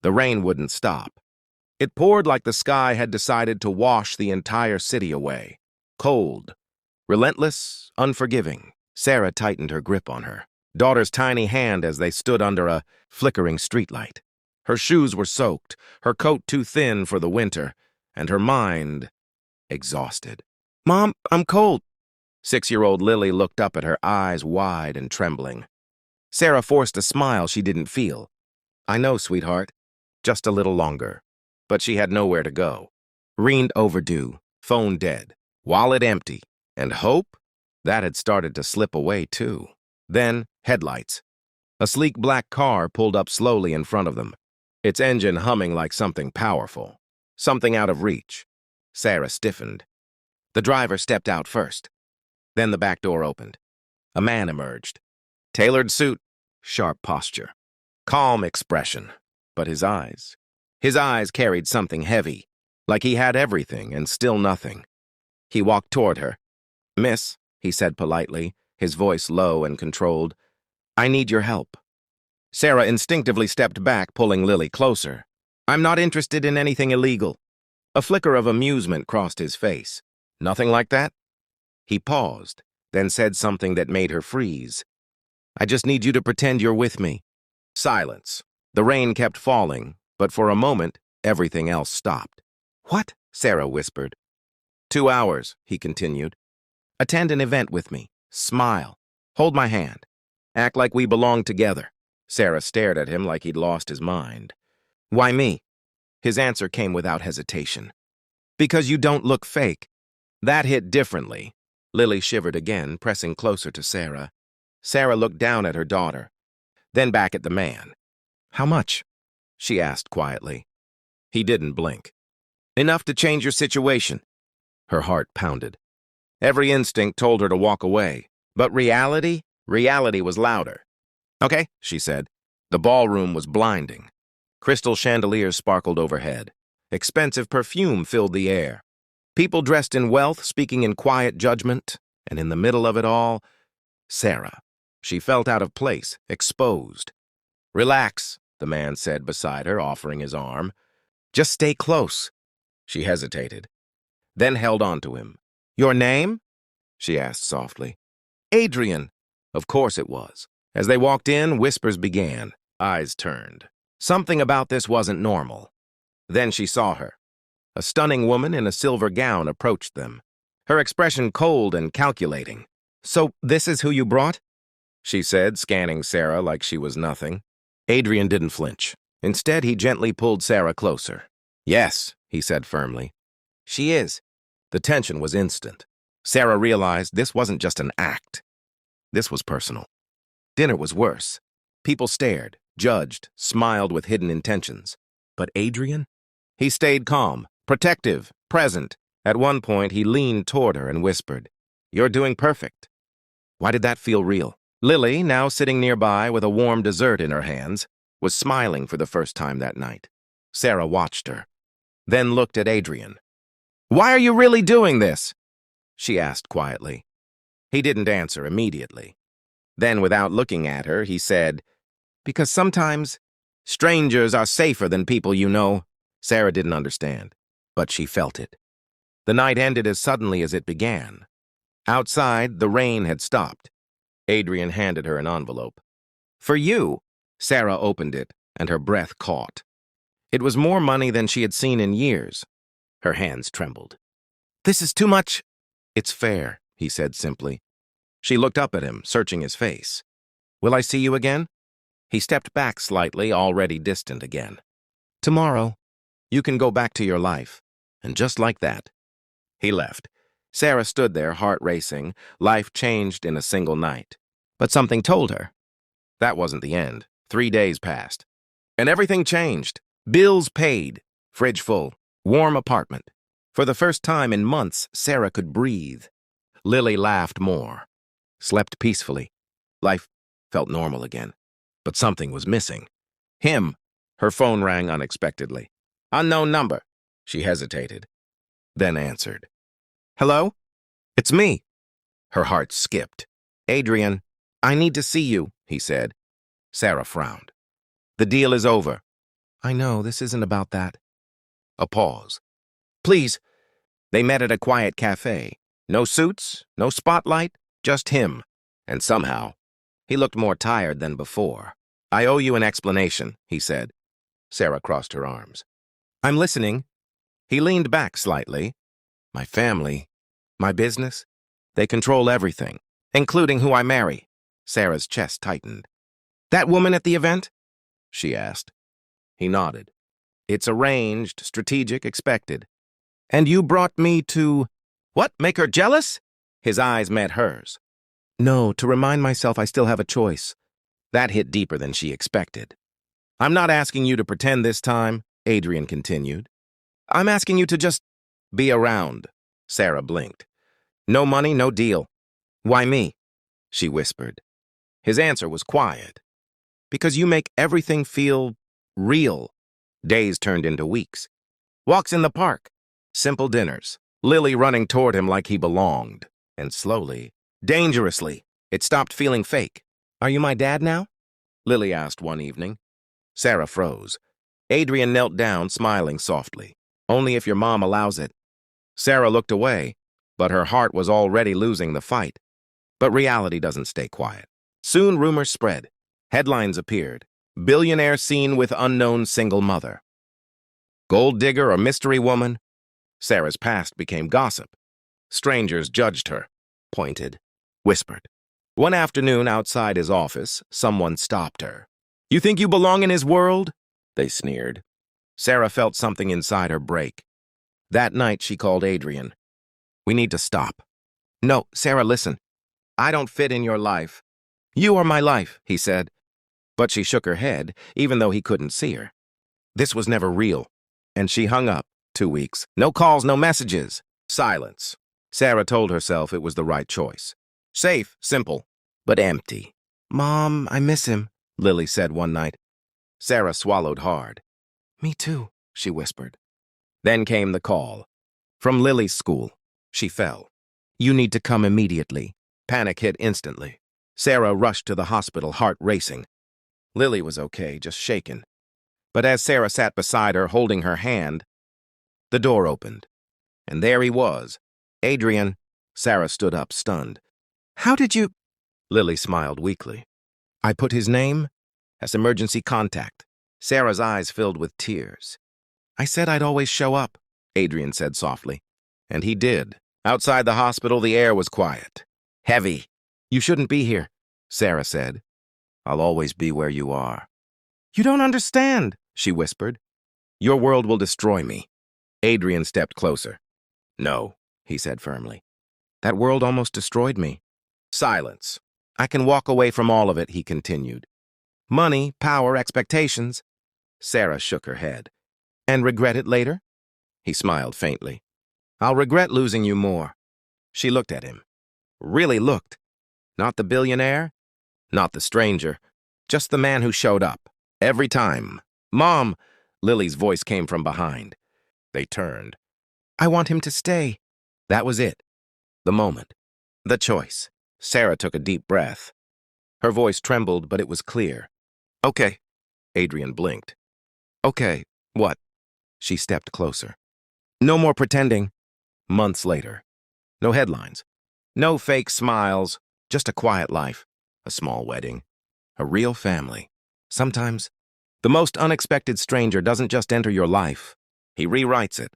The rain wouldn't stop. It poured like the sky had decided to wash the entire city away. Cold, relentless, unforgiving. Sarah tightened her grip on her daughter's tiny hand as they stood under a flickering streetlight. Her shoes were soaked, her coat too thin for the winter, and her mind exhausted. "Mom, I'm cold." 6-year-old Lily looked up at her, eyes wide and trembling. Sarah forced a smile she didn't feel. "I know, sweetheart. Just a little longer." But she had nowhere to go. Reen overdue, phone dead, wallet empty, and hope? That had started to slip away, too. Then, headlights. A sleek black car pulled up slowly in front of them, its engine humming like something powerful, something out of reach. Sarah stiffened. The driver stepped out first. Then the back door opened. A man emerged. Tailored suit, sharp posture, calm expression. But his eyes carried something heavy, like he had everything and still nothing. He walked toward her. "Miss," he said politely, his voice low and controlled, "I need your help." Sarah instinctively stepped back, pulling Lily closer. "I'm not interested in anything illegal." A flicker of amusement crossed his face. "Nothing like that?" He paused, then said something that made her freeze. "I just need you to pretend you're with me." Silence. The rain kept falling, but for a moment, everything else stopped. "What?" Sarah whispered. 2 hours, he continued. "Attend an event with me. Smile. Hold my hand. Act like we belong together." Sarah stared at him like he'd lost his mind. "Why me?" His answer came without hesitation. "Because you don't look fake." That hit differently. Lily shivered again, pressing closer to Sarah. Sarah looked down at her daughter, then back at the man. "How much?" she asked quietly. He didn't blink. "Enough to change your situation." Her heart pounded. Every instinct told her to walk away, but reality was louder. "Okay," she said. The ballroom was blinding. Crystal chandeliers sparkled overhead. Expensive perfume filled the air. People dressed in wealth speaking in quiet judgment, and in the middle of it all, Sarah. She felt out of place, exposed. "Relax," the man said beside her, offering his arm. "Just stay close." She hesitated, then held on to him. "Your name?" she asked softly. "Adrian." Of course it was. As they walked in, whispers began. Eyes turned. Something about this wasn't normal. Then she saw her. A stunning woman in a silver gown approached them, her expression cold and calculating. "So this is who you brought?" she said, scanning Sarah like she was nothing. Adrian didn't flinch. Instead, he gently pulled Sarah closer. "Yes," he said firmly. "She is." The tension was instant. Sarah realized this wasn't just an act. This was personal. Dinner was worse. People stared, judged, smiled with hidden intentions. But Adrian? He stayed calm, protective, present. At one point, he leaned toward her and whispered, "You're doing perfect." Why did that feel real? Lily, now sitting nearby with a warm dessert in her hands, was smiling for the first time that night. Sarah watched her, then looked at Adrian. "Why are you really doing this?" she asked quietly. He didn't answer immediately. Then, without looking at her, he said, "Because sometimes strangers are safer than people you know." Sarah didn't understand, but she felt it. The night ended as suddenly as it began. Outside, the rain had stopped. Adrian handed her an envelope. "For you." Sarah opened it, and her breath caught. It was more money than she had seen in years. Her hands trembled. "This is too much." "It's fair," he said simply. She looked up at him, searching his face. "Will I see you again?" He stepped back slightly, already distant again. "Tomorrow. You can go back to your life." And just like that, he left. Sarah stood there, heart racing, life changed in a single night. But something told her that wasn't the end. 3 days passed, and everything changed. Bills paid, fridge full, warm apartment. For the first time in months, Sarah could breathe. Lily laughed more, slept peacefully. Life felt normal again. But something was missing. Him. Her phone rang unexpectedly. "Unknown number." She hesitated, then answered. "Hello? It's me." Her heart skipped. "Adrian, I need to see you," he said. Sarah frowned. "The deal is over." I know, this isn't about that. A pause. Please. They met at a quiet cafe. No suits, no spotlight, just him. And somehow, he looked more tired than before. I owe you an explanation, he said. Sarah crossed her arms. I'm listening. He leaned back slightly. My family, my business, they control everything, including who I marry. Sarah's chest tightened. That woman at the event? She asked. He nodded. It's arranged, strategic, expected. And you brought me to... What, make her jealous? His eyes met hers. No, to remind myself I still have a choice. That hit deeper than she expected. I'm not asking you to pretend this time, Adrian continued. I'm asking you to just be around. Sarah blinked. No money, no deal. Why me? She whispered. His answer was quiet. Because you make everything feel real. Days turned into weeks. Walks in the park. Simple dinners. Lily running toward him like he belonged. And slowly, dangerously, it stopped feeling fake. Are you my dad now? Lily asked one evening. Sarah froze. Adrian knelt down, smiling softly. Only if your mom allows it. Sarah looked away, but her heart was already losing the fight. But reality doesn't stay quiet. Soon rumors spread. Headlines appeared. Billionaire seen with unknown single mother. Gold digger or mystery woman? Sarah's past became gossip. Strangers judged her, pointed, whispered. One afternoon outside his office, someone stopped her. You think you belong in his world? They sneered. Sarah felt something inside her break. That night, she called Adrian. We need to stop. No, Sarah, listen. I don't fit in your life. You are my life, he said. But she shook her head, even though he couldn't see her. This was never real. And she hung up. 2 weeks. No calls, no messages. Silence. Sarah told herself it was the right choice. Safe, simple, but empty. Mom, I miss him, Lily said one night. Sarah swallowed hard. Me too, she whispered. Then came the call. From Lily's school. She fell. You need to come immediately. Panic hit instantly. Sarah rushed to the hospital, heart racing. Lily was okay, just shaken. But as Sarah sat beside her, holding her hand, the door opened. And there he was. Adrian. Sarah stood up, stunned. How did you... Lily smiled weakly. I put his name as emergency contact. Sarah's eyes filled with tears. I said I'd always show up, Adrian said softly. And he did. Outside the hospital, the air was quiet. Heavy. You shouldn't be here, Sarah said. I'll always be where you are. You don't understand, she whispered. Your world will destroy me. Adrian stepped closer. No, he said firmly. That world almost destroyed me. Silence. I can walk away from all of it, he continued. Money, power, expectations. Sarah shook her head. And regret it later? He smiled faintly. I'll regret losing you more. She looked at him. Really looked. Not the billionaire, not the stranger, just the man who showed up. Every time. Mom! Lily's voice came from behind. They turned. I want him to stay. That was it. The moment. The choice. Sarah took a deep breath. Her voice trembled, but it was clear. Okay. Adrian blinked. Okay, what? She stepped closer. No more pretending. Months later. No headlines. No fake smiles. Just a quiet life. A small wedding. A real family. Sometimes, the most unexpected stranger doesn't just enter your life. He rewrites it.